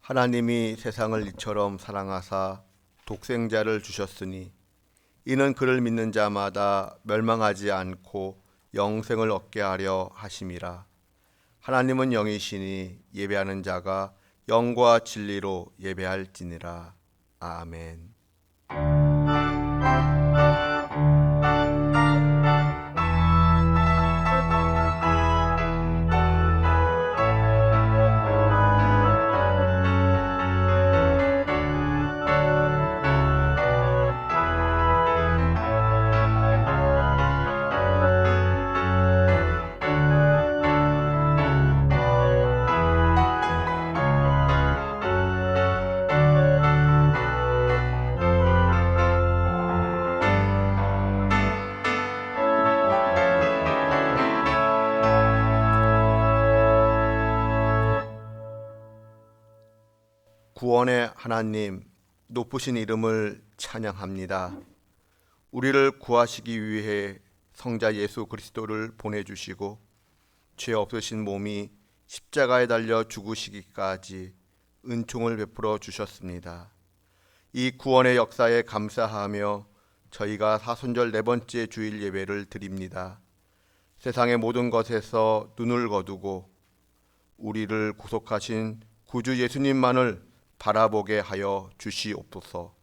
하나님이 세상을 이처럼 사랑하사 독생자를 주셨으니 이는 그를 믿는 자마다 멸망하지 않고 영생을 얻게 하려 하심이라. 하나님은 영이시니 예배하는 자가 영과 진리로 예배할지니라. 아멘. 구원의 하나님, 높으신 이름을 찬양합니다. 우리를 구하시기 위해 성자 예수 그리스도를 보내주시고 죄 없으신 몸이 십자가에 달려 죽으시기까지 은총을 베풀어 주셨습니다. 이 구원의 역사에 감사하며 저희가 사순절 네 번째 주일 예배를 드립니다. 세상의 모든 것에서 눈을 거두고 우리를 구속하신 구주 예수님만을 바라보게 하여 주시옵소서.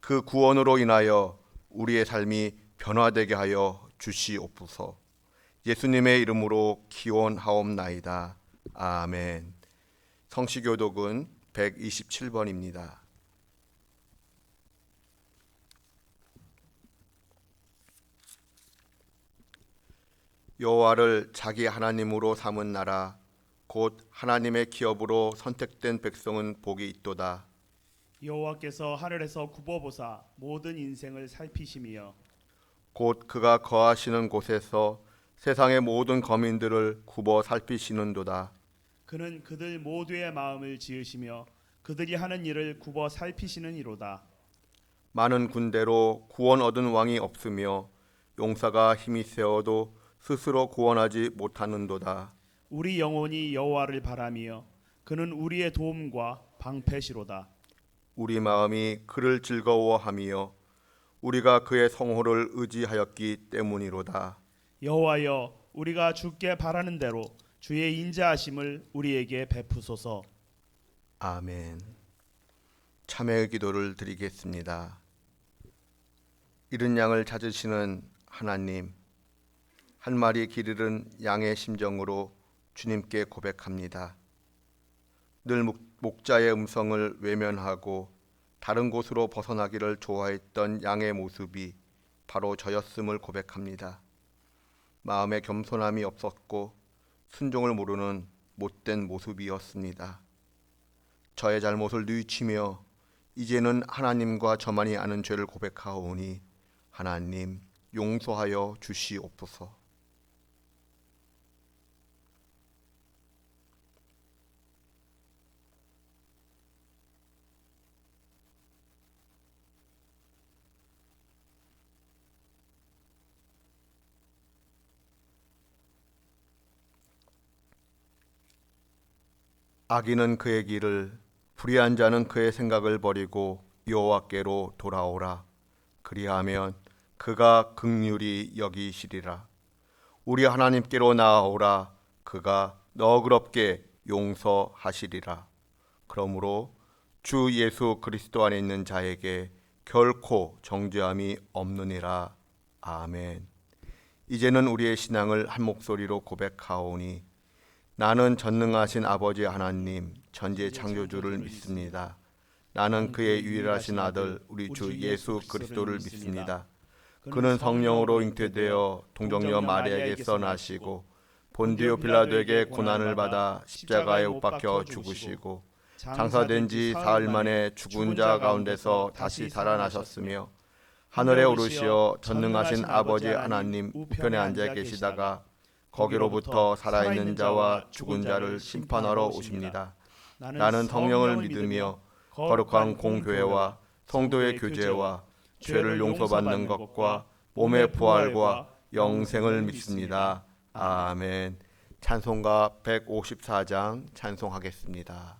그 구원으로 인하여 우리의 삶이 변화되게 하여 주시옵소서. 예수님의 이름으로 기원하옵나이다. 아멘. 성시교독은 127번입니다. 여호와를 자기 하나님으로 삼은 나라 곧 하나님의 기업으로 선택된 백성은 복이 있도다. 여호와께서 하늘에서 굽어보사 모든 인생을 살피심이여 곧 그가 거하시는 곳에서 세상의 모든 거민들을 굽어 살피시는도다. 그는 그들 모두의 마음을 지으시며 그들이 하는 일을 굽어 살피시는 이로다. 많은 군대로 구원 얻은 왕이 없으며 용사가 힘이 세어도 스스로 구원하지 못하는도다. 우리 영혼이 여호와를 바라며 그는 우리의 도움과 방패시로다. 우리 마음이 그를 즐거워하며 우리가 그의 성호를 의지하였기 때문이로다. 여호와여, 우리가 주께 바라는 대로 주의 인자하심을 우리에게 베푸소서. 아멘. 참회의 기도를 드리겠습니다. 잃은 양을 찾으시는 하나님, 한 마리 길 잃은 양의 심정으로 주님께 고백합니다. 늘 목자의 음성을 외면하고 다른 곳으로 벗어나기를 좋아했던 양의 모습이 바로 저였음을 고백합니다. 마음에 겸손함이 없었고 순종을 모르는 못된 모습이었습니다. 저의 잘못을 뉘우치며 이제는 하나님과 저만이 아는 죄를 고백하오니 하나님 용서하여 주시옵소서. 악인은 그의 길을, 불의한 자는 그의 생각을 버리고 여호와께로 돌아오라. 그리하면 그가 긍휼히 여기시리라. 우리 하나님께로 나아오라. 그가 너그럽게 용서하시리라. 그러므로 주 예수 그리스도 안에 있는 자에게 결코 정죄함이 없느니라. 아멘. 이제는 우리의 신앙을 한 목소리로 고백하오니 나는 전능하신 아버지 하나님 천지 창조주를 믿습니다. 나는 그의 유일하신 아들 우리 주 예수 그리스도를 믿습니다. 그는 성령으로 잉태되어 동정녀 마리아에게서 나시고 본디오 빌라도에게 고난을 받아 십자가에 못 박혀 죽으시고 장사된 지 사흘 만에 죽은 자 가운데서 다시 살아나셨으며 하늘에 오르시어 전능하신 아버지 하나님 우편에 앉아 계시다가 거기로부터 살아있는 자와 죽은 자를 심판하러 오십니다. 나는 성령을 믿으며 거룩한 공교회와 성도의 교제와 죄를 용서받는 것과 몸의 부활과 영생을 믿습니다. 아멘. 찬송가 154장 찬송하겠습니다.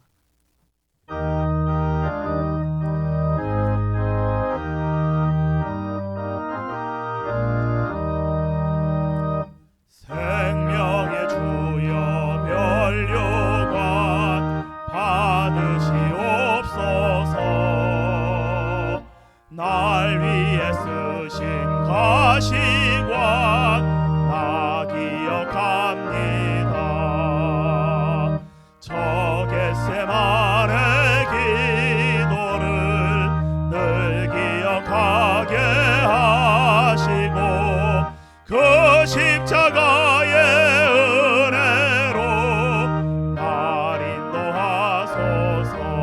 하옵소서.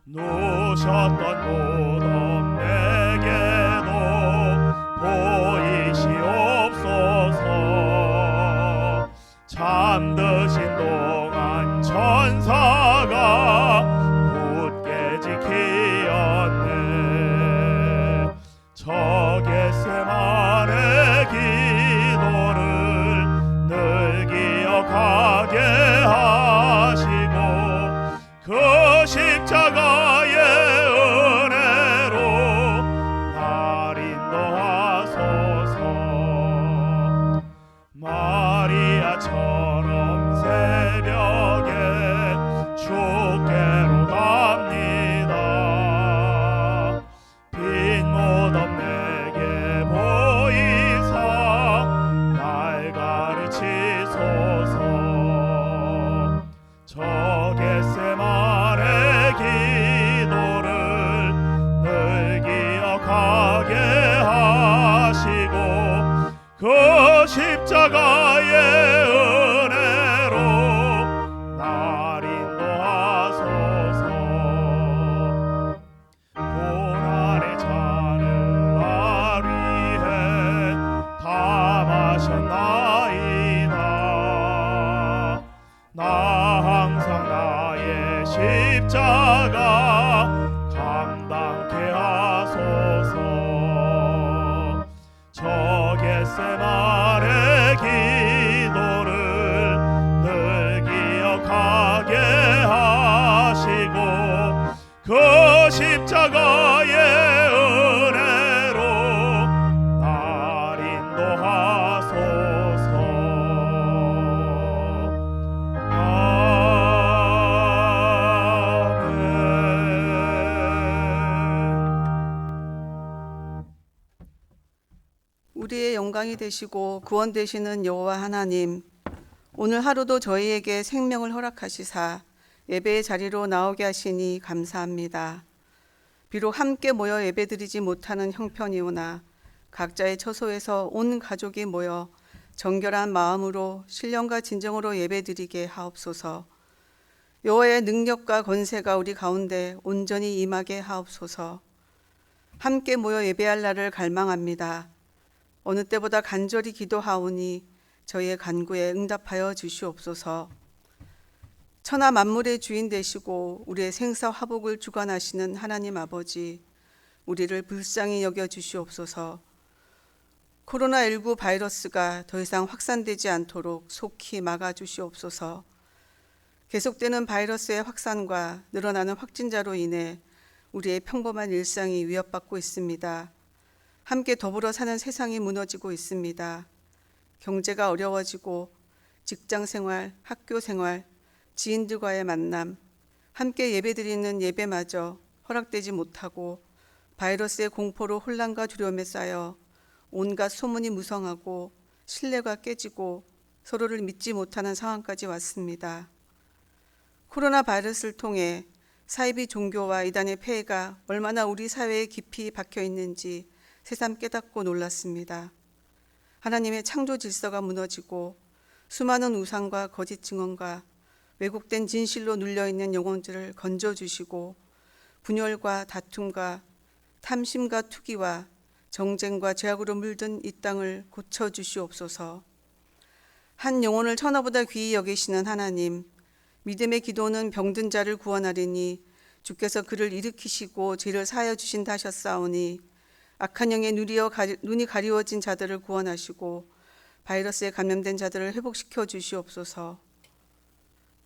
누셨던 무덤 내게도 보이시옵소서. 잠드신 동안 천사가 굳게 지키었네. 저 겟세마네 기도를 늘 기억하게 하시고 그 십자가의 은혜로 날 인도하소서. 마리아처럼 새벽에 주께로 갑니다. 빈 무덤 내게 보이사 날 가르치소서. 저 겟세마네 기도를 늘 기억하게 하시고 그 십자가의 은혜로 날 인도하소서. 고난의 잔을 날 위해 다 마셨나이다. 나 항상 나의 십자가 감당케 하소서. 저 겟세마네 기도를 늘 기억하게 하시고 그 십자가의 은혜로 날 인도하소서. 우리의 영광이 되시고 구원 되시는 여호와 하나님, 오늘 하루도 저희에게 생명을 허락하시사 예배의 자리로 나오게 하시니 감사합니다. 비록 함께 모여 예배드리지 못하는 형편이오나 각자의 처소에서 온 가족이 모여 정결한 마음으로 신령과 진정으로 예배드리게 하옵소서. 여호와의 능력과 권세가 우리 가운데 온전히 임하게 하옵소서. 함께 모여 예배할 날을 갈망합니다. 어느 때보다 간절히 기도하오니 저희의 간구에 응답하여 주시옵소서. 천하 만물의 주인 되시고 우리의 생사 화복을 주관하시는 하나님 아버지, 우리를 불쌍히 여겨 주시옵소서. 코로나19 바이러스가 더 이상 확산되지 않도록 속히 막아 주시옵소서. 계속되는 바이러스의 확산과 늘어나는 확진자로 인해 우리의 평범한 일상이 위협받고 있습니다. 함께 더불어 사는 세상이 무너지고 있습니다. 경제가 어려워지고 직장 생활, 학교 생활, 지인들과의 만남, 함께 예배드리는 예배마저 허락되지 못하고 바이러스의 공포로 혼란과 두려움에 쌓여 온갖 소문이 무성하고 신뢰가 깨지고 서로를 믿지 못하는 상황까지 왔습니다. 코로나 바이러스를 통해 사이비 종교와 이단의 폐해가 얼마나 우리 사회에 깊이 박혀 있는지 새삼 깨닫고 놀랐습니다. 하나님의 창조 질서가 무너지고 수많은 우상과 거짓 증언과 왜곡된 진실로 눌려있는 영혼들을 건져주시고 분열과 다툼과 탐심과 투기와 정쟁과 죄악으로 물든 이 땅을 고쳐주시옵소서. 한 영혼을 천하보다 귀히 여기시는 하나님, 믿음의 기도는 병든 자를 구원하리니 주께서 그를 일으키시고 죄를 사하여 주신다 하셨사오니 악한 영에 눈이 가리워진 자들을 구원하시고 바이러스에 감염된 자들을 회복시켜 주시옵소서.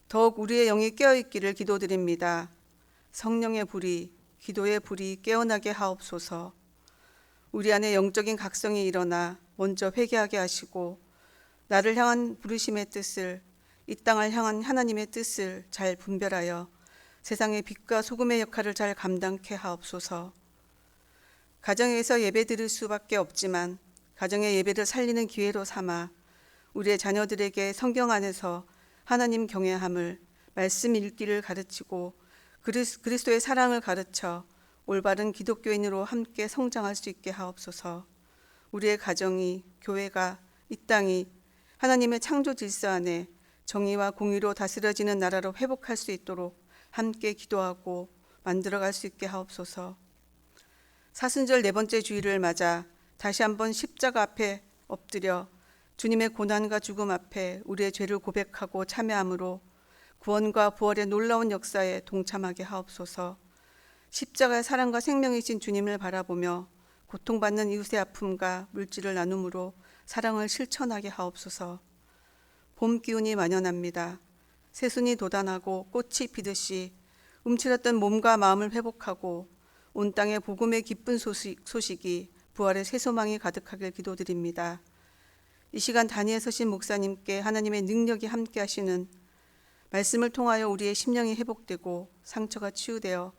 더욱 우리의 영이 깨어있기를 기도드립니다. 성령의 불이, 기도의 불이 깨어나게 하옵소서. 우리 안에 영적인 각성이 일어나 먼저 회개하게 하시고 나를 향한 부르심의 뜻을, 이 땅을 향한 하나님의 뜻을 잘 분별하여 세상의 빛과 소금의 역할을 잘 감당케 하옵소서. 가정에서 예배 드릴 수밖에 없지만 가정의 예배를 살리는 기회로 삼아 우리의 자녀들에게 성경 안에서 하나님 경외함을, 말씀 읽기를 가르치고 그리스도의 사랑을 가르쳐 올바른 기독교인으로 함께 성장할 수 있게 하옵소서. 우리의 가정이, 교회가, 이 땅이 하나님의 창조 질서 안에 정의와 공의로 다스려지는 나라로 회복할 수 있도록 함께 기도하고 만들어갈 수 있게 하옵소서. 사순절 네 번째 주일을 맞아 다시 한번 십자가 앞에 엎드려 주님의 고난과 죽음 앞에 우리의 죄를 고백하고 참여함으로 구원과 부활의 놀라운 역사에 동참하게 하옵소서. 십자가의 사랑과 생명이신 주님을 바라보며 고통받는 이웃의 아픔과 물질을 나눔으로 사랑을 실천하게 하옵소서. 봄 기운이 만연합니다. 새순이 돋아나고 꽃이 피듯이 움츠렸던 몸과 마음을 회복하고 온 땅에 복음의 기쁜 소식이 부활의 새 소망이 가득하길 기도드립니다. 이 시간 단위에 서신 목사님께 하나님의 능력이 함께 하시는 말씀을 통하여 우리의 심령이 회복되고 상처가 치유되어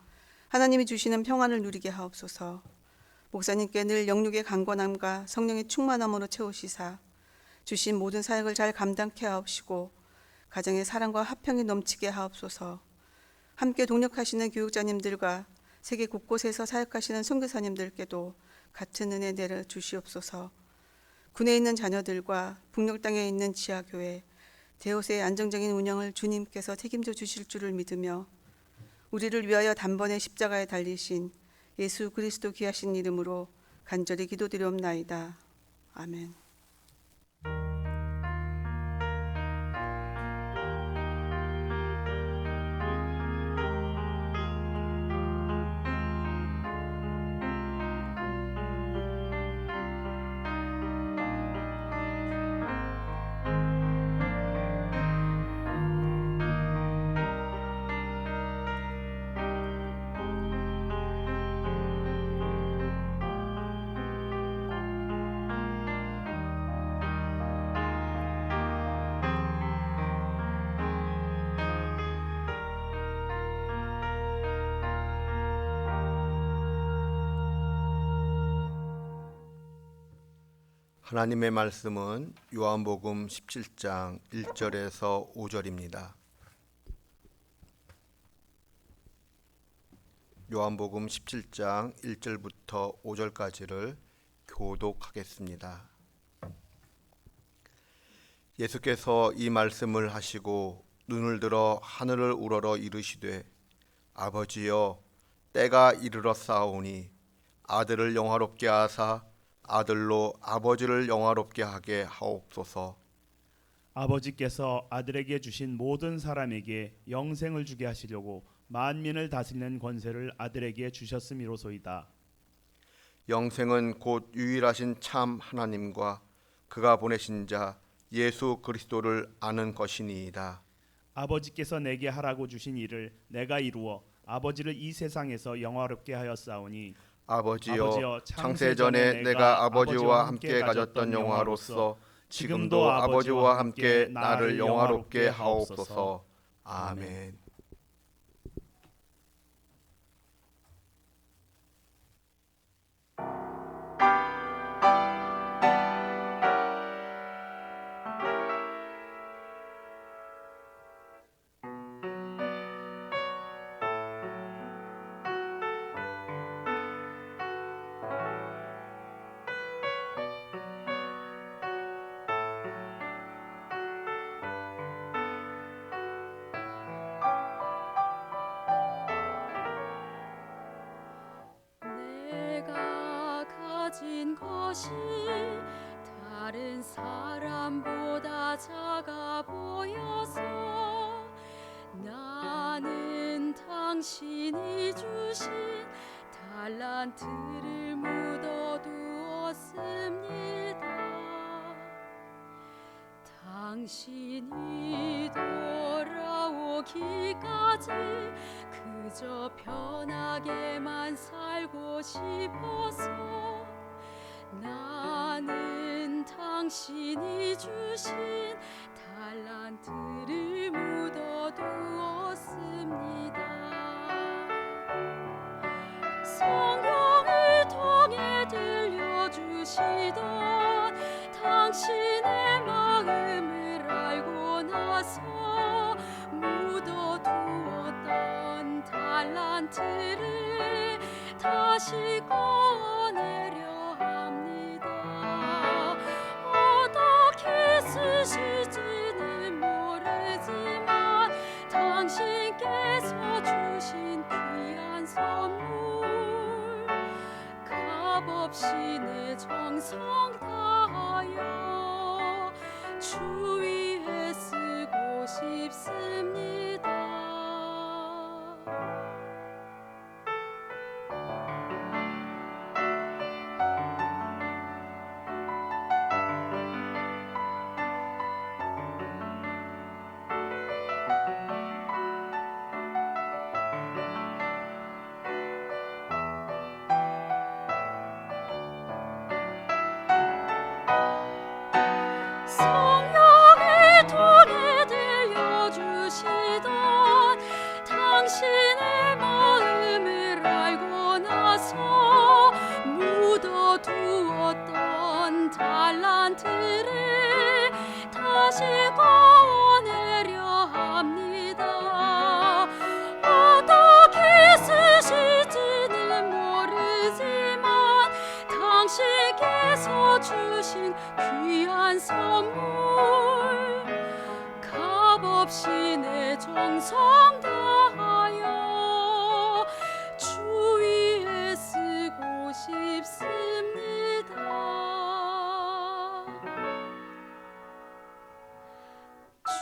하나님이 주시는 평안을 누리게 하옵소서. 목사님께 늘 영육의 강건함과 성령의 충만함으로 채우시사 주신 모든 사역을 잘 감당케 하옵시고 가정의 사랑과 화평이 넘치게 하옵소서. 함께 동력하시는 교육자님들과 세계 곳곳에서 사역하시는 선교사님들께도 같은 은혜 내려 주시옵소서. 군에 있는 자녀들과 북녘 땅에 있는 지하교회, 대옷의 안정적인 운영을 주님께서 책임져 주실 줄을 믿으며 우리를 위하여 단번에 십자가에 달리신 예수 그리스도 귀하신 이름으로 간절히 기도드리옵나이다. 아멘. 하나님의 말씀은 요한복음 17장 1절에서 5절입니다. 요한복음 17장 1절부터 5절까지를 교독하겠습니다. 예수께서 이 말씀을 하시고 눈을 들어 하늘을 우러러 이르시되 아버지여 때가 이르렀사오니 아들을 영화롭게 하사 아들로 아버지를 영화롭게 하게 하옵소서. 아버지께서 아들에게 주신 모든 사람에게 영생을 주게 하시려고 만민을 다스리는 권세를 아들에게 주셨음이로소이다. 영생은 곧 유일하신 참 하나님과 그가 보내신 자 예수 그리스도를 아는 것이니이다. 아버지께서 내게 하라고 주신 일을 내가 이루어 아버지를 이 세상에서 영화롭게 하였사오니 아버지여 창세전에 내가 아버지와 함께 가졌던 영화로서 지금도 아버지와 함께 나를 영화롭게 하옵소서. 아멘. 내가 가진 것이 다른 사람보다 작아 보여서 나는 당신이 주신 달란트를 묻어두었습니다. 당신이 돌아오기까지 그저 편하게만 살고 싶어서 나는 당신이 주신 달란트를 묻어두었습니다. 성경을 통해 들려주시던 당신의 마음을 알고 나서 묻어두었던 달란트를 다시 꺼내려 합니다. 어떻게 쓰실지는 모르 값없이 내 정성 다하여 주 위에 쓰고 싶습니다. 성령의 돈에 들려주시던 당신의 마음을 알고 나서 묻어두었던 달란트를 다시 꺼내려 합니다. 어떻게 쓰실지는 모르지만 당신께서 주신 귀한 선물 값없이 내 정성 다하여 주 위에 쓰고 싶습니다.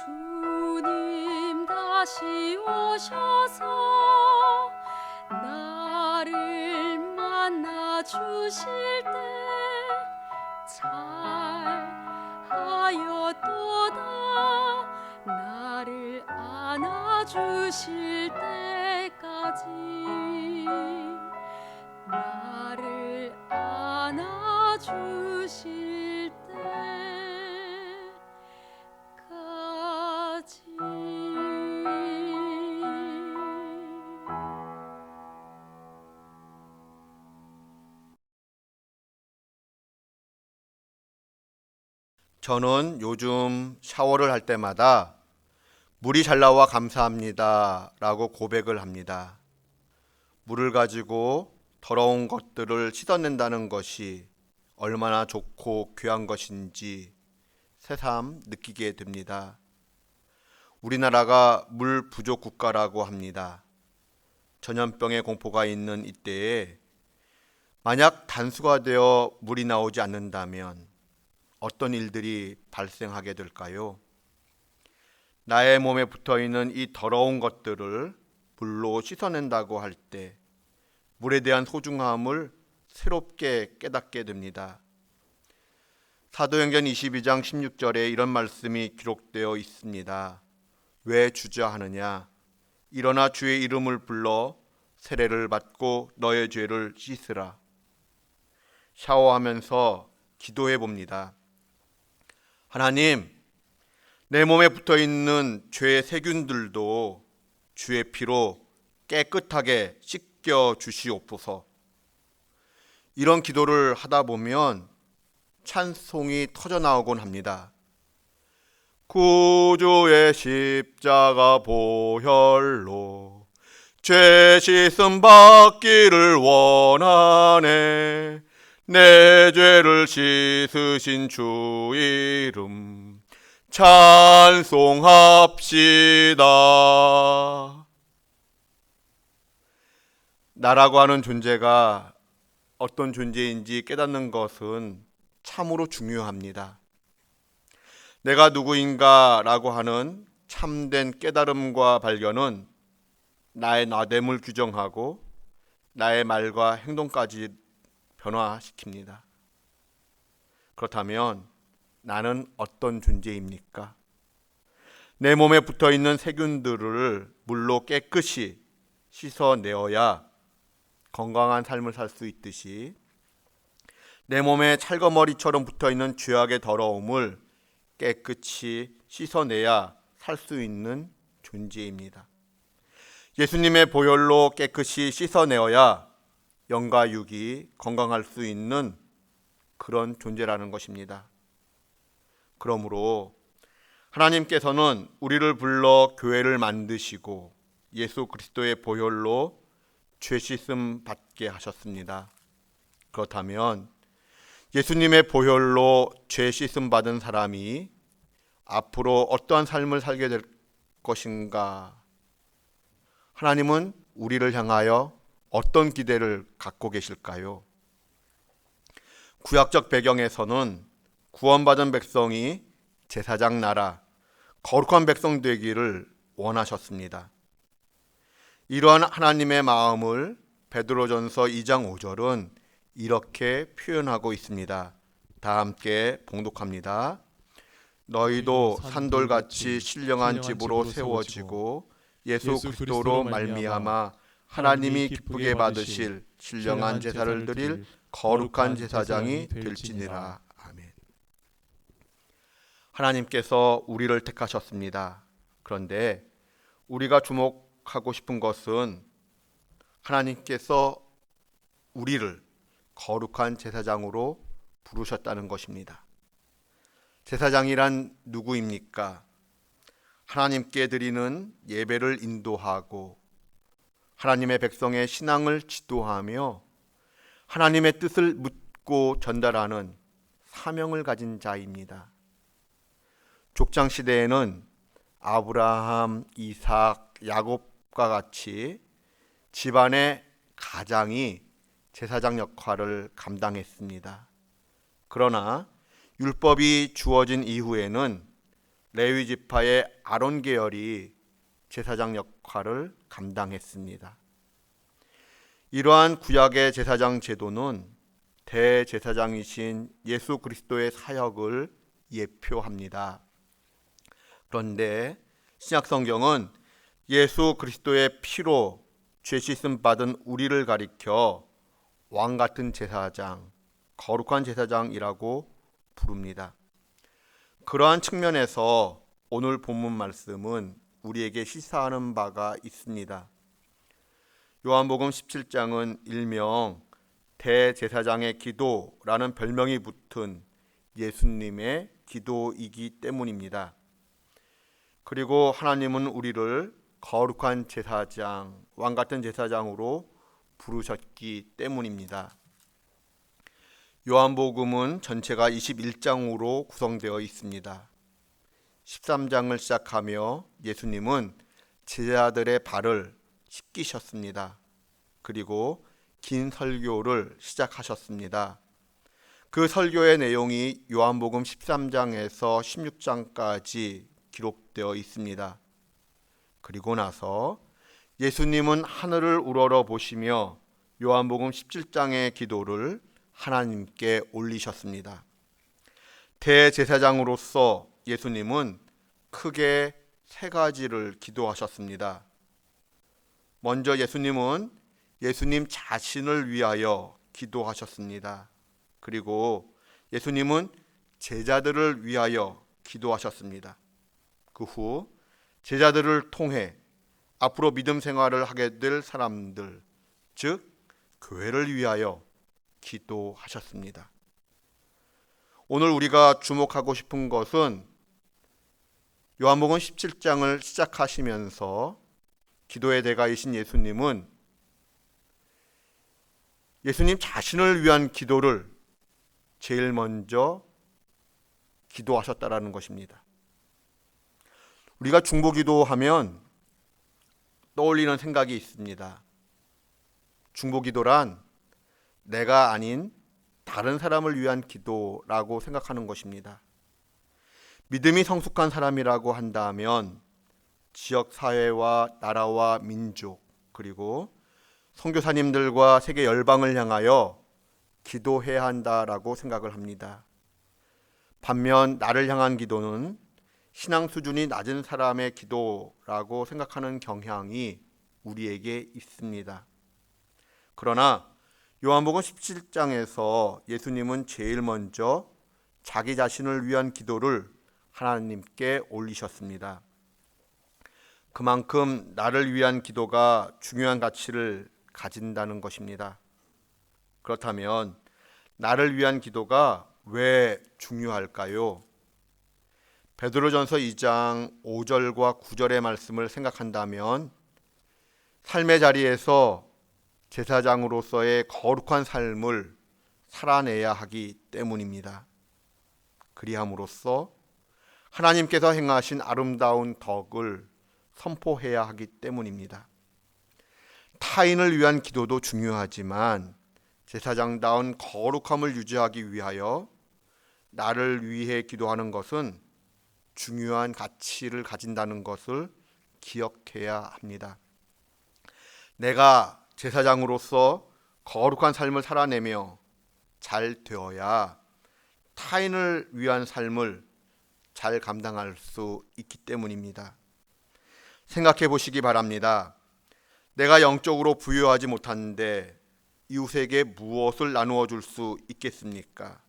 주님 다시 오셔서 나를 만나 주실 때 잘하였도다. 나를 안아주실 때까지 나를 안아주실 때까지. 저는 요즘 샤워를 할 때마다 물이 잘 나와 감사합니다 라고 고백을 합니다. 물을 가지고 더러운 것들을 씻어낸다는 것이 얼마나 좋고 귀한 것인지 새삼 느끼게 됩니다. 우리나라가 물 부족 국가라고 합니다. 전염병의 공포가 있는 이때에 만약 단수가 되어 물이 나오지 않는다면 어떤 일들이 발생하게 될까요? 나의 몸에 붙어있는 이 더러운 것들을 물로 씻어낸다고 할 때 물에 대한 소중함을 새롭게 깨닫게 됩니다. 사도행전 22장 16절에 이런 말씀이 기록되어 있습니다. 왜 주저하느냐? 일어나 주의 이름을 불러 세례를 받고 너의 죄를 씻으라. 샤워하면서 기도해 봅니다. 하나님, 내 몸에 붙어있는 죄의 세균들도 주의 피로 깨끗하게 씻겨 주시옵소서. 이런 기도를 하다 보면 찬송이 터져나오곤 합니다. 구주의 십자가 보혈로 죄 씻음 받기를 원하네. 내 죄를 씻으신 주 이름 찬송합시다. 나라고 하는 존재가 어떤 존재인지 깨닫는 것은 참으로 중요합니다. 내가 누구인가라고 하는 참된 깨달음과 발견은 나의 나됨을 규정하고 나의 말과 행동까지 변화시킵니다. 그렇다면 나는 어떤 존재입니까? 내 몸에 붙어있는 세균들을 물로 깨끗이 씻어내어야 건강한 삶을 살 수 있듯이 내 몸에 찰거머리처럼 붙어있는 죄악의 더러움을 깨끗이 씻어내야 살 수 있는 존재입니다. 예수님의 보혈로 깨끗이 씻어내어야 영과 육이 건강할 수 있는 그런 존재라는 것입니다. 그러므로 하나님께서는 우리를 불러 교회를 만드시고 예수 그리스도의 보혈로 죄 씻음 받게 하셨습니다. 그렇다면 예수님의 보혈로 죄 씻음 받은 사람이 앞으로 어떠한 삶을 살게 될 것인가? 하나님은 우리를 향하여 어떤 기대를 갖고 계실까요? 구약적 배경에서는 구원받은 백성이 제사장 나라, 거룩한 백성 되기를 원하셨습니다. 이러한 하나님의 마음을 베드로전서 2장 5절은 이렇게 표현하고 있습니다. 다 함께 봉독합니다. 너희도 산돌같이 신령한 집으로 세워지고 예수 그리스도로 말미암아 하나님이 기쁘게 받으실 신령한 제사를 드릴 거룩한 제사장이 될지니라. 아멘. 하나님께서 우리를 택하셨습니다. 그런데 우리가 주목하고 싶은 것은 하나님께서 우리를 거룩한 제사장으로 부르셨다는 것입니다. 제사장이란 누구입니까? 하나님께 드리는 예배를 인도하고 하나님의 백성의 신앙을 지도하며 하나님의 뜻을 묻고 전달하는 사명을 가진 자입니다. 족장 시대에는 아브라함, 이삭, 야곱과 같이 집안의 가장이 제사장 역할을 감당했습니다. 그러나 율법이 주어진 이후에는 레위 지파의 아론 계열이 제사장 역할을 감당했습니다. 이러한 구약의 제사장 제도는 대제사장이신 예수 그리스도의 사역을 예표합니다. 그런데 신약 성경은 예수 그리스도의 피로 죄 씻음 받은 우리를 가리켜 왕 같은 제사장, 거룩한 제사장이라고 부릅니다. 그러한 측면에서 오늘 본문 말씀은 우리에게 시사하는 바가 있습니다. 요한복음 17장은 일명 대제사장의 기도라는 별명이 붙은 예수님의 기도이기 때문입니다. 그리고 하나님은 우리를 거룩한 제사장, 왕 같은 제사장으로 부르셨기 때문입니다. 요한복음은 전체가 21장으로 구성되어 있습니다. 13장을 시작하며 예수님은 제자들의 발을 씻기셨습니다. 그리고 긴 설교를 시작하셨습니다. 그 설교의 내용이 요한복음 13장에서 16장까지 기록되어 있습니다. 그리고 나서 예수님은 하늘을 우러러 보시며 요한복음 17장의 기도를 하나님께 올리셨습니다. 대제사장으로서 예수님은 크게 세 가지를 기도하셨습니다. 먼저 예수님은 예수님 자신을 위하여 기도하셨습니다. 그리고 예수님은 제자들을 위하여 기도하셨습니다. 그 후 제자들을 통해 앞으로 믿음 생활을 하게 될 사람들, 즉 교회를 위하여 기도하셨습니다. 오늘 우리가 주목하고 싶은 것은 요한복음 17장을 시작하시면서 기도의 대가이신 예수님은 예수님 자신을 위한 기도를 제일 먼저 기도하셨다라는 것입니다. 우리가 중보기도하면 떠올리는 생각이 있습니다. 중보기도란 내가 아닌 다른 사람을 위한 기도라고 생각하는 것입니다. 믿음이 성숙한 사람이라고 한다면 지역 사회와 나라와 민족 그리고 선교사님들과 세계 열방을 향하여 기도해야 한다라고 생각을 합니다. 반면 나를 향한 기도는 신앙 수준이 낮은 사람의 기도라고 생각하는 경향이 우리에게 있습니다. 그러나 요한복음 17장에서 예수님은 제일 먼저 자기 자신을 위한 기도를 하나님께 올리셨습니다. 그만큼 나를 위한 기도가 중요한 가치를 가진다는 것입니다. 그렇다면 나를 위한 기도가 왜 중요할까요? 베드로전서 2장 5절과 9절의 말씀을 생각한다면 삶의 자리에서 제사장으로서의 거룩한 삶을 살아내야 하기 때문입니다. 그리함으로써 하나님께서 행하신 아름다운 덕을 선포해야 하기 때문입니다. 타인을 위한 기도도 중요하지만 제사장다운 거룩함을 유지하기 위하여 나를 위해 기도하는 것은 중요한 가치를 가진다는 것을 기억해야 합니다. 내가 제사장으로서 거룩한 삶을 살아내며 잘 되어야 타인을 위한 삶을 잘 감당할 수 있기 때문입니다. 생각해 보시기 바랍니다. 내가 영적으로 부유하지 못하는데 이웃에게 무엇을 나누어 줄 수 있겠습니까?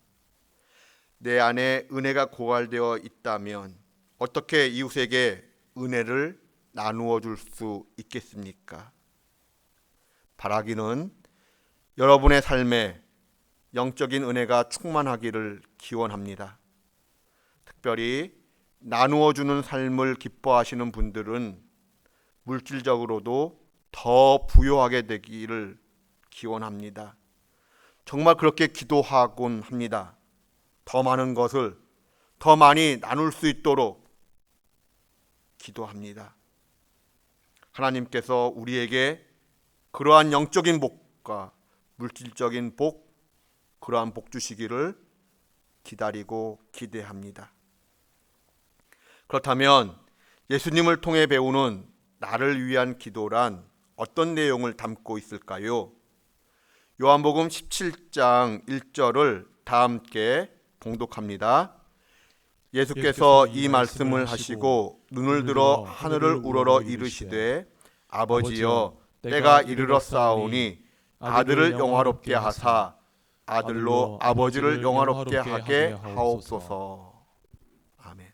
내 안에 은혜가 고갈되어 있다면 어떻게 이웃에게 은혜를 나누어 줄 수 있겠습니까? 바라기는 여러분의 삶에 영적인 은혜가 충만하기를 기원합니다. 특별히 나누어 주는 삶을 기뻐하시는 분들은 물질적으로도 더 부유하게 되기를 기원합니다. 정말 그렇게 기도하곤 합니다. 더 많은 것을 더 많이 나눌 수 있도록 기도합니다. 하나님께서 우리에게 그러한 영적인 복과 물질적인 복, 그러한 복 주시기를 기다리고 기대합니다. 그렇다면 예수님을 통해 배우는 나를 위한 기도란 어떤 내용을 담고 있을까요? 요한복음 17장 1절을 다 함께 봉독합니다. 예수께서 이 말씀을 하시고 눈을 들어 하늘을 우러러 이르시되 아버지여 때가 이르렀사오니 아들을 영화롭게 하사 아들로 아버지를 영화롭게 하게 하옵소서. 아멘.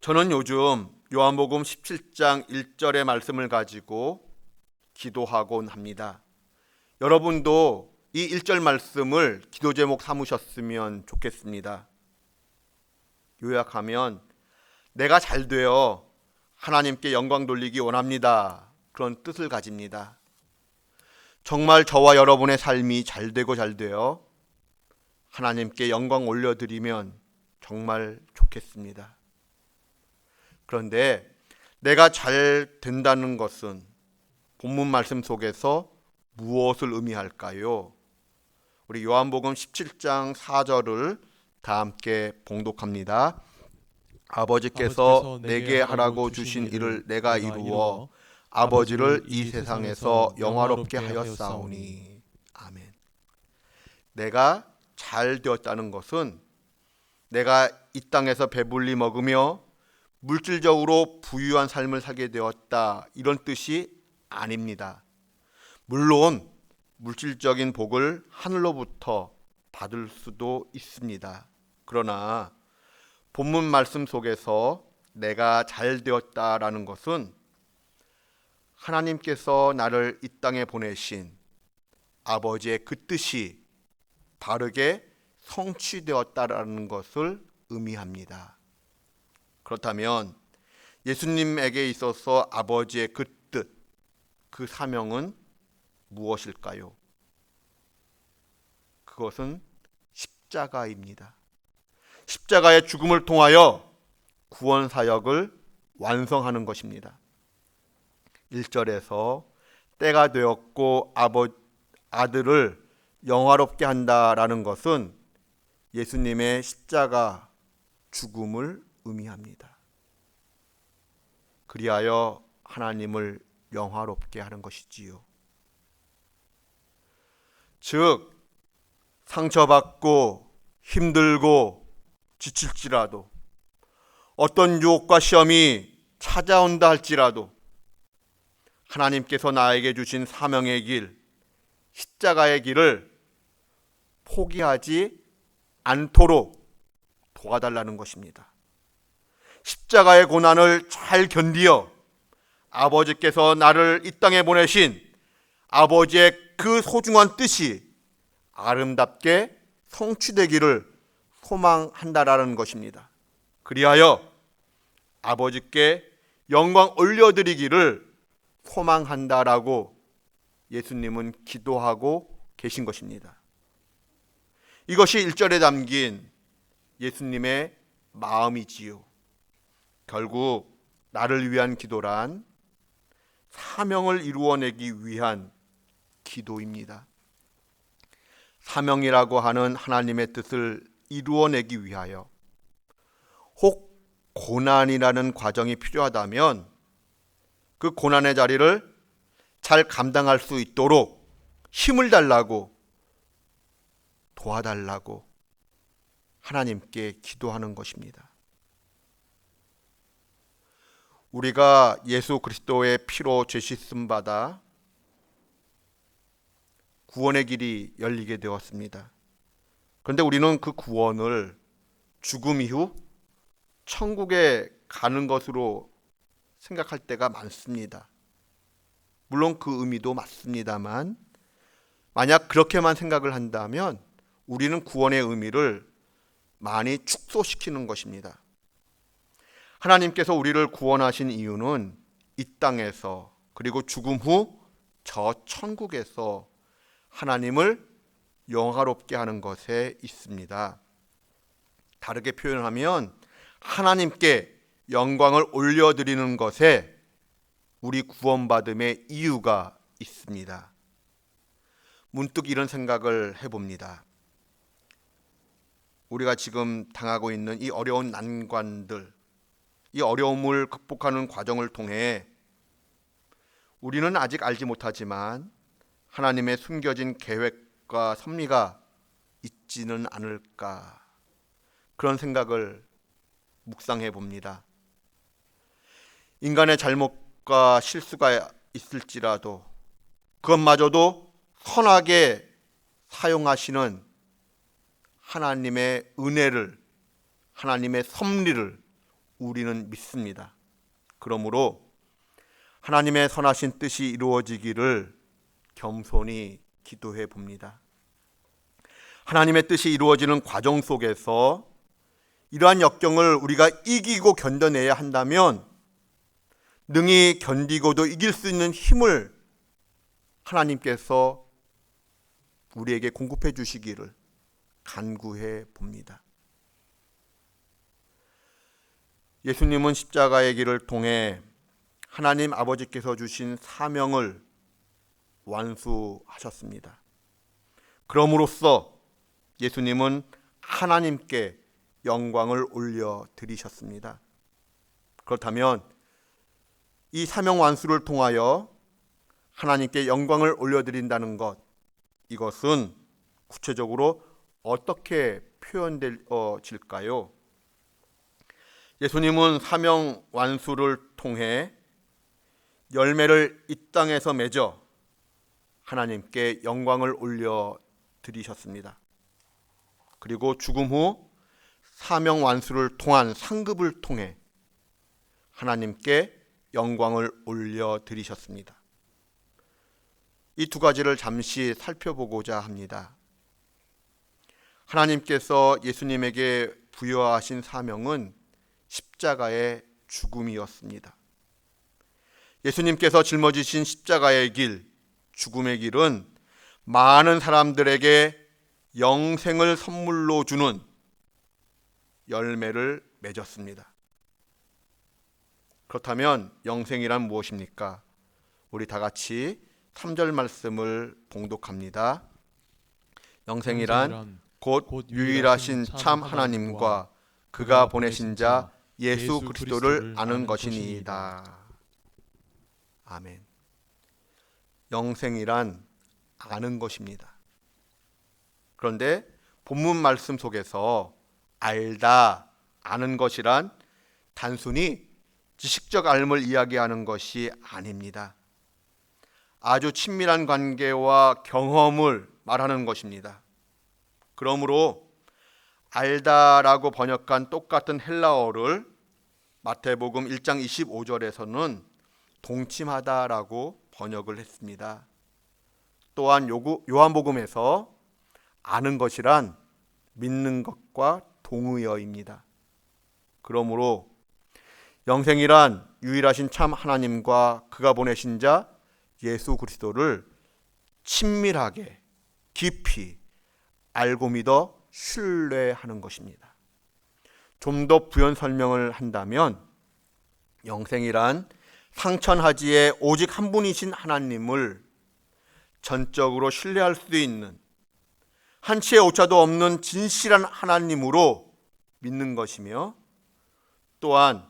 저는 요즘 요한복음 17장 1절의 말씀을 가지고 기도하곤 합니다. 여러분도 이 1절 말씀을 기도 제목 삼으셨으면 좋겠습니다. 요약하면 내가 잘 되어 하나님께 영광 돌리기 원합니다. 그런 뜻을 가집니다. 정말 저와 여러분의 삶이 잘 되어 하나님께 영광 올려드리면 정말 좋겠습니다. 그런데 내가 잘 된다는 것은 본문 말씀 속에서 무엇을 의미할까요? 우리 요한복음 17장 4절을 다 함께 봉독합니다. 아버지께서 내게 하라고 주신 일을 내가 이루어 아버지를 이 세상에서 영화롭게 하였사오니. 아멘. 내가 잘 되었다는 것은 내가 이 땅에서 배불리 먹으며 물질적으로 부유한 삶을 살게 되었다, 이런 뜻이 아닙니다. 물론 물질적인 복을 하늘로부터 받을 수도 있습니다. 그러나 본문 말씀 속에서 내가 잘 되었다라는 것은 하나님께서 나를 이 땅에 보내신 아버지의 그 뜻이 바르게 성취되었다라는 것을 의미합니다. 그렇다면 예수님에게 있어서 아버지의 그 뜻, 그 사명은 무엇일까요? 그것은 십자가입니다. 십자가의 죽음을 통하여 구원 사역을 완성하는 것입니다. 1절에서 때가 되었고 아들을 영화롭게 한다라는 것은 예수님의 십자가 죽음을 의미합니다. 그리하여 하나님을 영화롭게 하는 것이지요. 즉 상처받고 힘들고 지칠지라도 어떤 유혹과 시험이 찾아온다 할지라도 하나님께서 나에게 주신 사명의 길, 십자가의 길을 포기하지 않도록 도와달라는 것입니다. 십자가의 고난을 잘 견디어 아버지께서 나를 이 땅에 보내신 아버지의 그 소중한 뜻이 아름답게 성취되기를 소망한다라는 것입니다. 그리하여 아버지께 영광 올려드리기를 소망한다라고 예수님은 기도하고 계신 것입니다. 이것이 1절에 담긴 예수님의 마음이지요. 결국 나를 위한 기도란 사명을 이루어내기 위한 기도입니다. 사명이라고 하는 하나님의 뜻을 이루어내기 위하여 혹 고난이라는 과정이 필요하다면 그 고난의 자리를 잘 감당할 수 있도록 힘을 달라고 도와달라고 하나님께 기도하는 것입니다. 우리가 예수 그리스도의 피로 죄 씻음 받아 구원의 길이 열리게 되었습니다. 그런데 우리는 그 구원을 죽음 이후 천국에 가는 것으로 생각할 때가 많습니다. 물론 그 의미도 맞습니다만 만약 그렇게만 생각을 한다면 우리는 구원의 의미를 많이 축소시키는 것입니다. 하나님께서 우리를 구원하신 이유는 이 땅에서 그리고 죽음 후 저 천국에서 하나님을 영화롭게 하는 것에 있습니다. 다르게 표현하면 하나님께 영광을 올려드리는 것에 우리 구원받음의 이유가 있습니다. 문득 이런 생각을 해봅니다. 우리가 지금 당하고 있는 이 어려운 난관들, 이 어려움을 극복하는 과정을 통해 우리는 아직 알지 못하지만 하나님의 숨겨진 계획과 섭리가 있지는 않을까, 그런 생각을 묵상해 봅니다. 인간의 잘못과 실수가 있을지라도 그것마저도 선하게 사용하시는 하나님의 은혜를, 하나님의 섭리를 우리는 믿습니다. 그러므로 하나님의 선하신 뜻이 이루어지기를 겸손히 기도해 봅니다. 하나님의 뜻이 이루어지는 과정 속에서 이러한 역경을 우리가 이기고 견뎌내야 한다면 능히 견디고도 이길 수 있는 힘을 하나님께서 우리에게 공급해 주시기를 간구해 봅니다. 예수님은 십자가의 길을 통해 하나님 아버지께서 주신 사명을 완수하셨습니다. 그럼으로써 예수님은 하나님께 영광을 올려드리셨습니다. 그렇다면 이 사명 완수를 통하여 하나님께 영광을 올려드린다는 것, 이것은 구체적으로 어떻게 표현될까요? 예수님은 사명 완수를 통해 열매를 이 땅에서 맺어 하나님께 영광을 올려드리셨습니다. 그리고 죽음 후 사명 완수를 통한 상급을 통해 하나님께 영광을 올려드리셨습니다. 이 두 가지를 잠시 살펴보고자 합니다. 하나님께서 예수님에게 부여하신 사명은 십자가의 죽음이었습니다. 예수님께서 짊어지신 십자가의 길, 죽음의 길은 많은 사람들에게 영생을 선물로 주는 열매를 맺었습니다. 그렇다면 영생이란 무엇입니까? 우리 다 같이 3절 말씀을 봉독합니다. 영생이란 곧 유일하신 참 하나님과 그가 보내신 자 예수 그리스도를 아는 것이니이다. 아멘. 영생이란 아는 것입니다. 그런데 본문 말씀 속에서 알다, 아는 것이란 단순히 지식적 알을 이야기하는 것이 아닙니다. 아주 친밀한 관계와 경험을 말하는 것입니다. 그러므로 알다라고 번역한 똑같은 헬라어를 마태복음 1장 25절에서는 동침하다라고 번역을 했습니다. 또한 요한복음에서 아는 것이란 믿는 것과 동의어입니다. 그러므로 영생이란 유일하신 참 하나님과 그가 보내신 자 예수 그리스도를 친밀하게 깊이 알고 믿어 신뢰하는 것입니다. 좀 더 부연 설명을 한다면 영생이란 상천하지에 오직 한 분이신 하나님을 전적으로 신뢰할 수 있는, 한치의 오차도 없는 진실한 하나님으로 믿는 것이며, 또한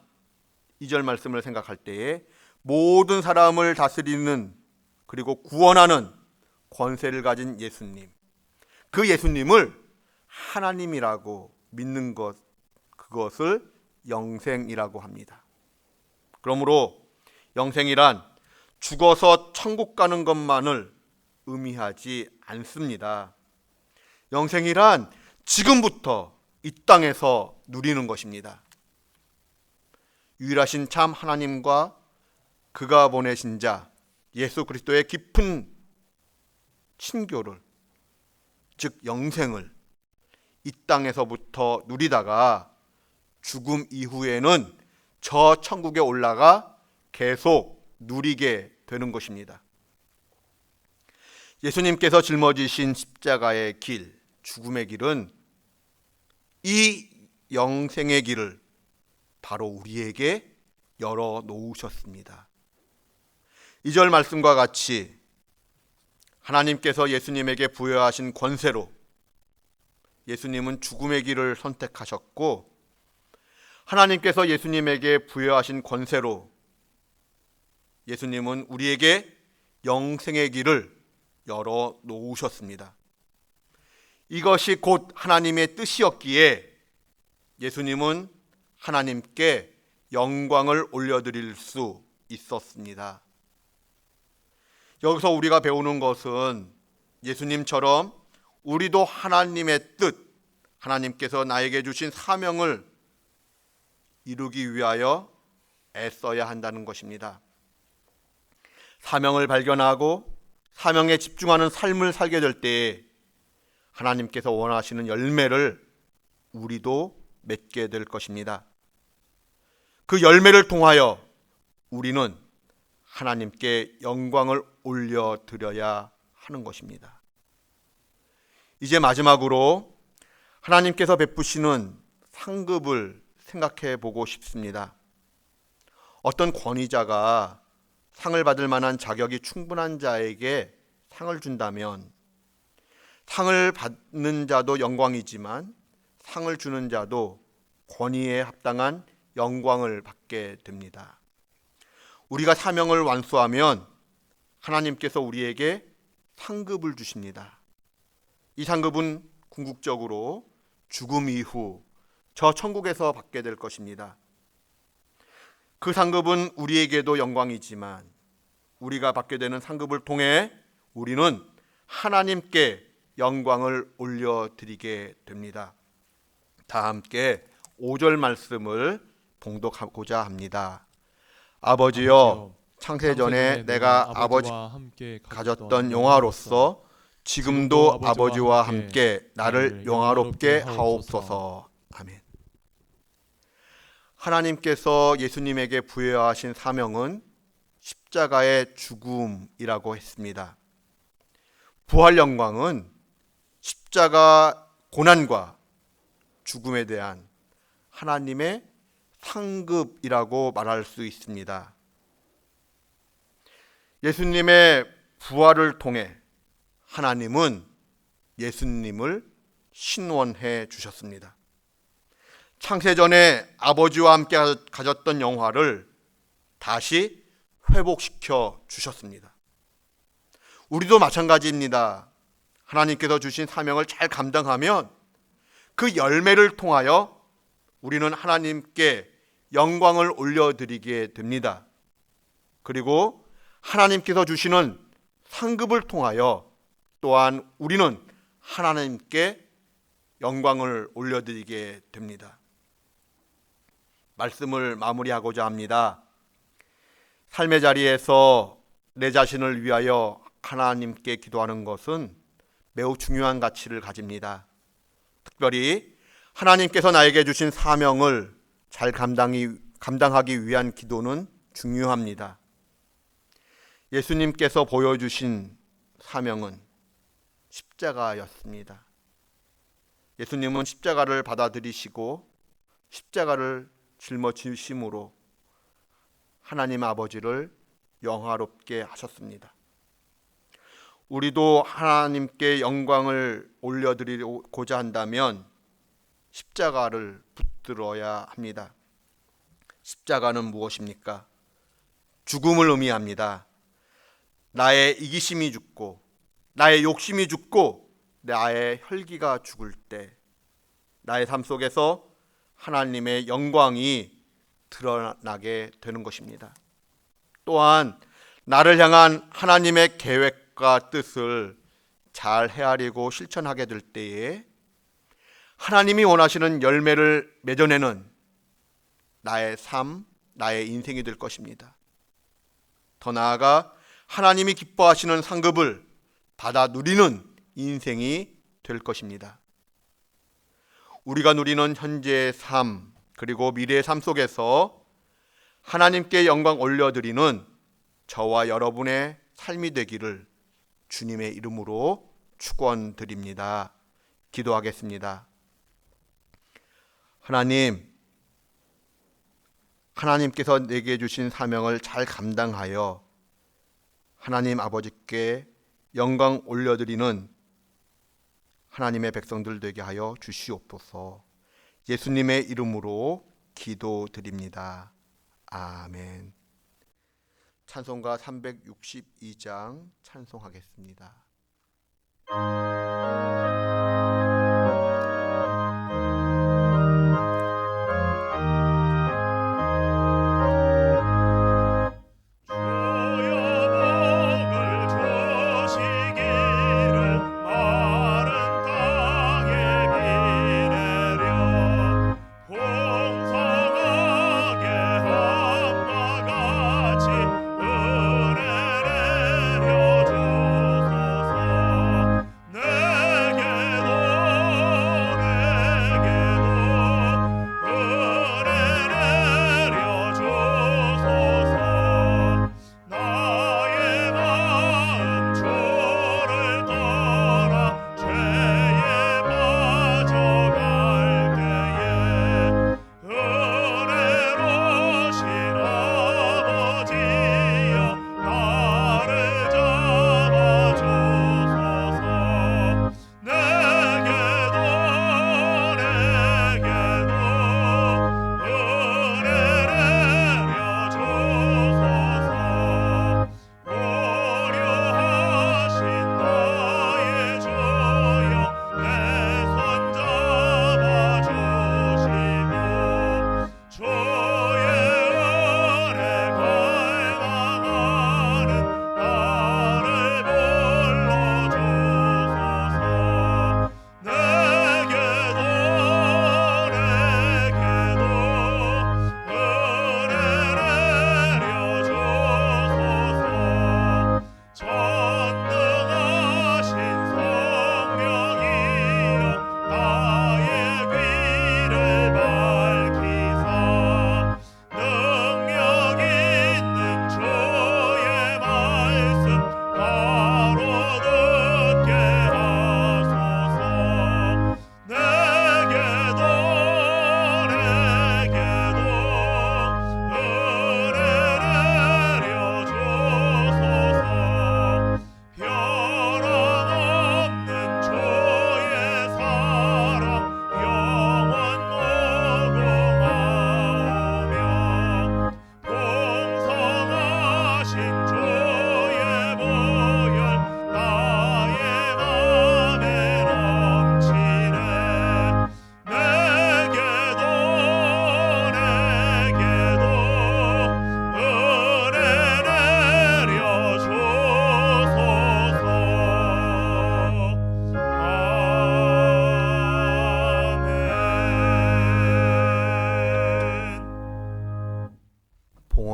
2절 말씀을 생각할 때에 모든 사람을 다스리는 그리고 구원하는 권세를 가진 예수님, 그 예수님을 하나님이라고 믿는 것, 그것을 영생이라고 합니다. 그러므로 영생이란 죽어서 천국 가는 것만을 의미하지 않습니다. 영생이란 지금부터 이 땅에서 누리는 것입니다. 유일하신 참 하나님과 그가 보내신 자 예수 그리스도의 깊은 친교를, 즉 영생을 이 땅에서부터 누리다가 죽음 이후에는 저 천국에 올라가 계속 누리게 되는 것입니다. 예수님께서 짊어지신 십자가의 길, 죽음의 길은 이 영생의 길을 바로 우리에게 열어 놓으셨습니다. 2절 말씀과 같이 하나님께서 예수님에게 부여하신 권세로 예수님은 죽음의 길을 선택하셨고, 하나님께서 예수님에게 부여하신 권세로 예수님은 우리에게 영생의 길을 열어 놓으셨습니다. 이것이 곧 하나님의 뜻이었기에 예수님은 하나님께 영광을 올려드릴 수 있었습니다. 여기서 우리가 배우는 것은 예수님처럼 우리도 하나님의 뜻, 하나님께서 나에게 주신 사명을 이루기 위하여 애써야 한다는 것입니다. 사명을 발견하고 사명에 집중하는 삶을 살게 될 때에 하나님께서 원하시는 열매를 우리도 맺게 될 것입니다. 그 열매를 통하여 우리는 하나님께 영광을 올려드려야 하는 것입니다. 이제 마지막으로 하나님께서 베푸시는 상급을 생각해 보고 싶습니다. 어떤 권위자가 상을 받을 만한 자격이 충분한 자에게 상을 준다면 상을 받는 자도 영광이지만 상을 주는 자도 권위에 합당한 영광을 받게 됩니다. 우리가 사명을 완수하면 하나님께서 우리에게 상급을 주십니다. 이 상급은 궁극적으로 죽음 이후 저 천국에서 받게 될 것입니다. 그 상급은 우리에게도 영광이지만 우리가 받게 되는 상급을 통해 우리는 하나님께 영광을 올려드리게 됩니다. 다 함께 5절 말씀을 봉독하고자 합니다. 아버지여, 창세전에 내가 아버지와 함께 가졌던 영화로서 지금도 아버지와 함께 나를 영화롭게 하옵소서. 아멘. 하나님께서 예수님에게 부여하신 사명은 십자가의 죽음이라고 했습니다. 부활 영광은 십자가 고난과 죽음에 대한 하나님의 상급이라고 말할 수 있습니다. 예수님의 부활을 통해 하나님은 예수님을 신원해 주셨습니다. 창세전에 아버지와 함께 가졌던 영화를 다시 회복시켜 주셨습니다. 우리도 마찬가지입니다. 하나님께서 주신 사명을 잘 감당하면 그 열매를 통하여 우리는 하나님께 영광을 올려드리게 됩니다. 그리고 하나님께서 주시는 상급을 통하여 또한 우리는 하나님께 영광을 올려드리게 됩니다. 말씀을 마무리하고자 합니다. 삶의 자리에서 내 자신을 위하여 하나님께 기도하는 것은 매우 중요한 가치를 가집니다. 특별히 하나님께서 나에게 주신 사명을 잘 감당하기 위한 기도는 중요합니다. 예수님께서 보여주신 사명은 십자가였습니다. 예수님은 십자가를 받아들이시고 십자가를 짊어지심으로 하나님 아버지를 영화롭게 하셨습니다. 우리도 하나님께 영광을 올려드리고자 한다면 십자가를 붙들어야 합니다. 십자가는 무엇입니까? 죽음을 의미합니다. 나의 이기심이 죽고 나의 욕심이 죽고 나의 혈기가 죽을 때 나의 삶 속에서 하나님의 영광이 드러나게 되는 것입니다. 또한 나를 향한 하나님의 계획과 뜻을 잘 헤아리고 실천하게 될 때에 하나님이 원하시는 열매를 맺어내는 나의 삶, 나의 인생이 될 것입니다. 더 나아가 하나님이 기뻐하시는 상급을 받아 누리는 인생이 될 것입니다. 우리가 누리는 현재의 삶 그리고 미래의 삶 속에서 하나님께 영광 올려드리는 저와 여러분의 삶이 되기를 주님의 이름으로 축원드립니다. 기도하겠습니다. 하나님께서 내게 주신 사명을 잘 감당하여 하나님 아버지께 영광 올려드리는 하나님의 백성들 되게 하여 주시옵소서. 예수님의 이름으로 기도드립니다. 아멘. 찬송가 362장 찬송하겠습니다.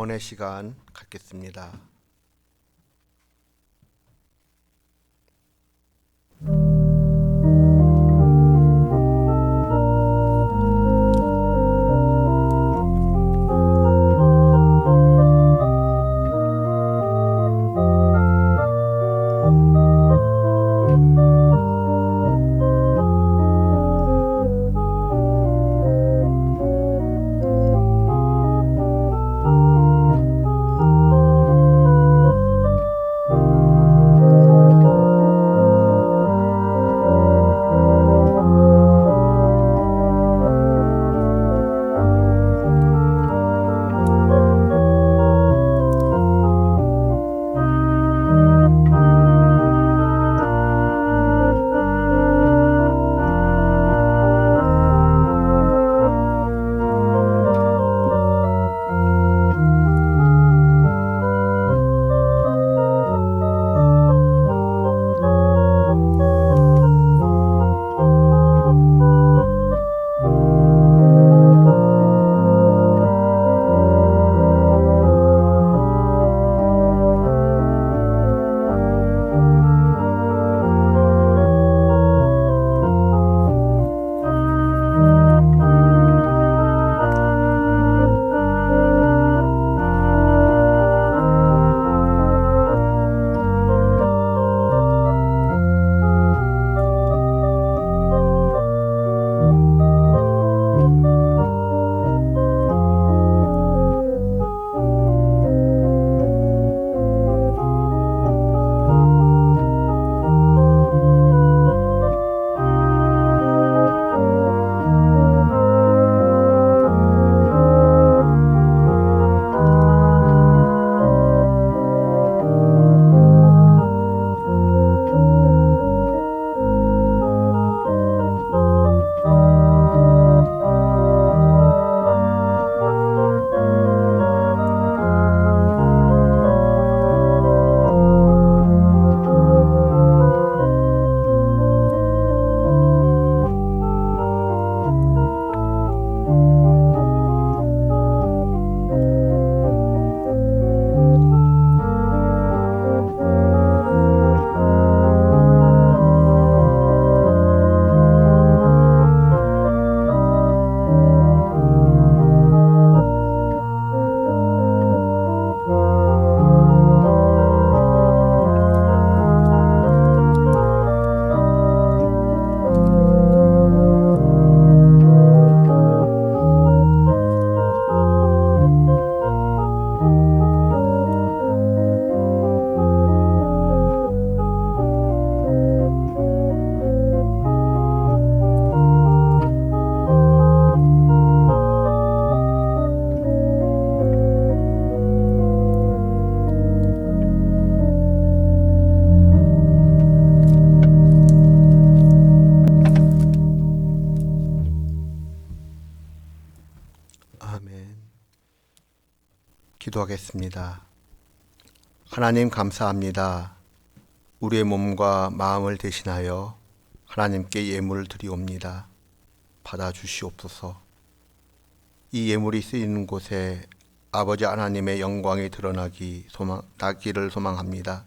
봉헌의 시간 갖겠습니다. 기도하겠습니다. 하나님 감사합니다. 우리의 몸과 마음을 대신하여 하나님께 예물을 드리옵니다. 받아주시옵소서. 이 예물이 쓰이는 곳에 아버지 하나님의 영광이 나기를 소망합니다.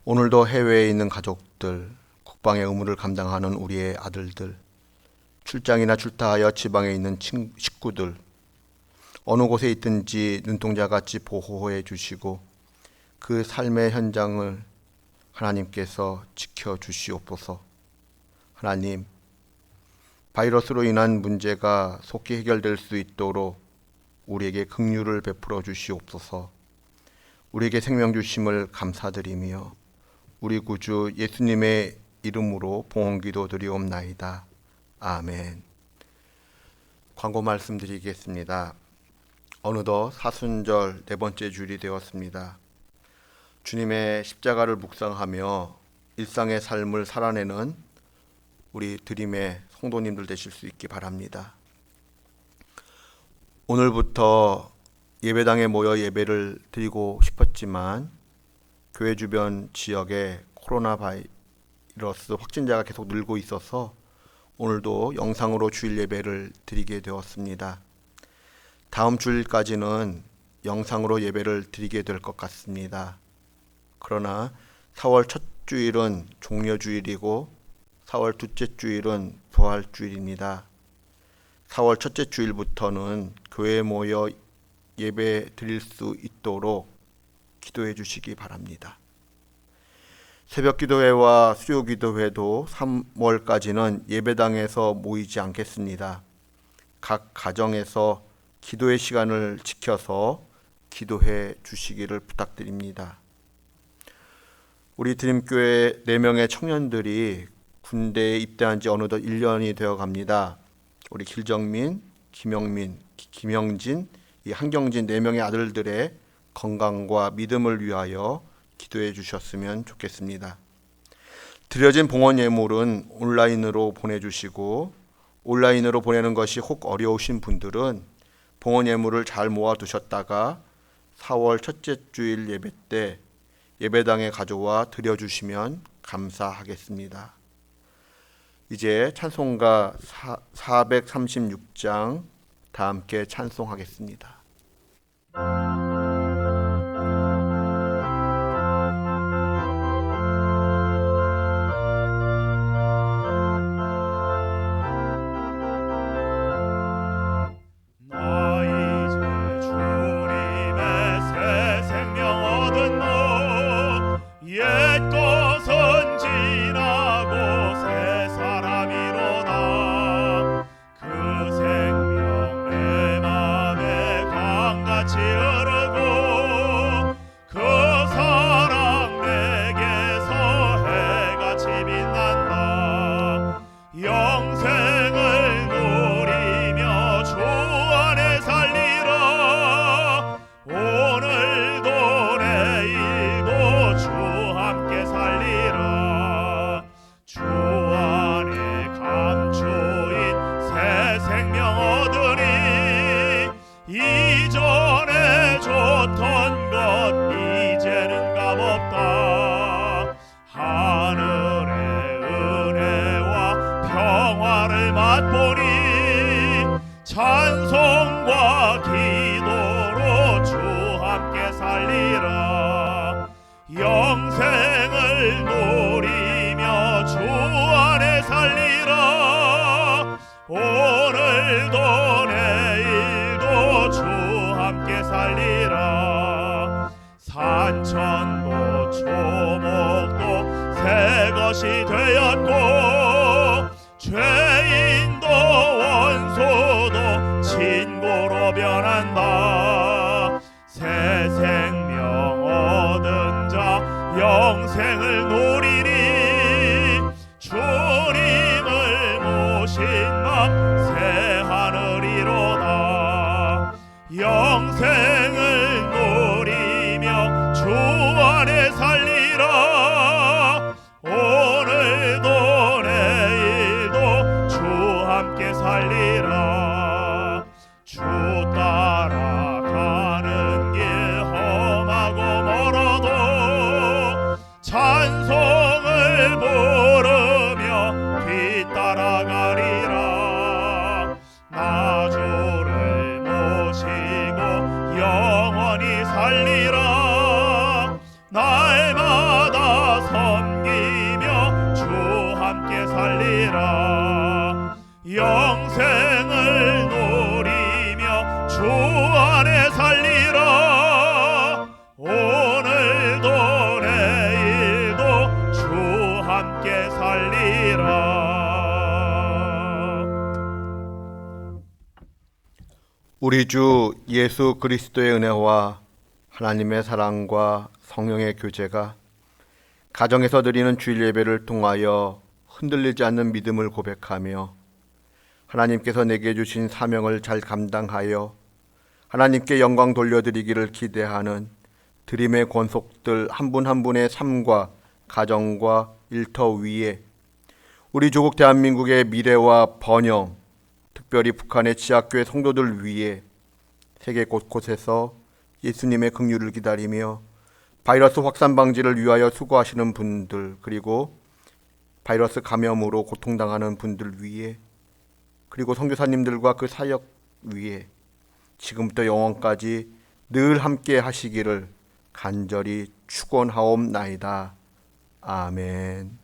오늘도 해외에 있는 가족들, 국방의 의무를 감당하는 우리의 아들들, 출장이나 출타하여 지방에 있는 식구들, 어느 곳에 있든지 눈동자같이 보호해 주시고 그 삶의 현장을 하나님께서 지켜주시옵소서. 하나님, 바이러스로 인한 문제가 속히 해결될 수 있도록 우리에게 긍휼을 베풀어 주시옵소서. 우리에게 생명 주심을 감사드리며 우리 구주 예수님의 이름으로 봉헌기도 드리옵나이다. 아멘. 광고 말씀드리겠습니다. 어느덧 사순절 4번째 주일이 되었습니다. 주님의 십자가를 묵상하며 일상의 삶을 살아내는 우리 드림의 성도님들 되실 수 있기 바랍니다. 오늘부터 예배당에 모여 예배를 드리고 싶었지만 교회 주변 지역에 코로나 바이러스 확진자가 계속 늘고 있어서 오늘도 영상으로 주일 예배를 드리게 되었습니다. 다음 주일까지는 영상으로 예배를 드리게 될 것 같습니다. 그러나 4월 첫 주일은 종려주일이고 4월 둘째 주일은 부활주일입니다. 4월 첫째 주일부터는 교회에 모여 예배 드릴 수 있도록 기도해 주시기 바랍니다. 새벽 기도회와 수요 기도회도 3월까지는 예배당에서 모이지 않겠습니다. 각 가정에서 기도의 시간을 지켜서 기도해 주시기를 부탁드립니다. 우리 드림교회 4명의 청년들이 군대에 입대한 지 어느덧 1년이 되어 갑니다. 우리 길정민, 김영민, 김영진, 이 한경진 4명의 아들들의 건강과 믿음을 위하여 기도해 주셨으면 좋겠습니다. 드려진 봉헌 예물은 온라인으로 보내주시고 온라인으로 보내는 것이 혹 어려우신 분들은 봉헌 예물을 잘 모아두셨다가 4월 첫째 주일 예배 때 예배당에 가져와 드려주시면 감사하겠습니다. 이제 찬송가 436장 다 함께 찬송하겠습니다. 이전에 좋던 것 이제는 값없다. 하늘의 은혜와 평화를 맛보니 찬송과 기도로 주 함께 살리라. 영생을 누리며 주 안에 살리라. 오늘도 내일도 주 함께 살리라. 산천도 초목도 새 것이 되었고 죄인도 원수도 친구로 변한다. 새 생명 얻은 자 영생을 누리니 주님을 모신 맘 새 하늘이로다. 영생을 누리며 주 안에 살리라. 오늘도 내일도 주 함께 살리라. 주 따라가는 찬송을 부르며 뒤따라가리라. 나 주를 모시고 영원히 살리라. 날마다 섬기며 주 함께 살리라. 영생을 누리며 주 안에 살리라. 오늘도 내일도 주 함께 살리라. 우리 주 예수 그리스도의 은혜와 하나님의 사랑과 성령의 교제가 가정에서 드리는 주일 예배를 통하여 흔들리지 않는 믿음을 고백하며 하나님께서 내게 주신 사명을 잘 감당하여 하나님께 영광 돌려드리기를 기대하는 드림의 권속들 한 분 한 분의 삶과 가정과 일터 위에 우리 조국 대한민국의 미래와 번영, 특별히 북한의 지하교회 성도들 위해 세계 곳곳에서 예수님의 긍휼을 기다리며 바이러스 확산 방지를 위하여 수고하시는 분들, 그리고 바이러스 감염으로 고통당하는 분들 위해, 그리고 선교사님들과 그 사역 위에 지금부터 영원까지 늘 함께 하시기를 간절히 축원하옵나이다. 아멘.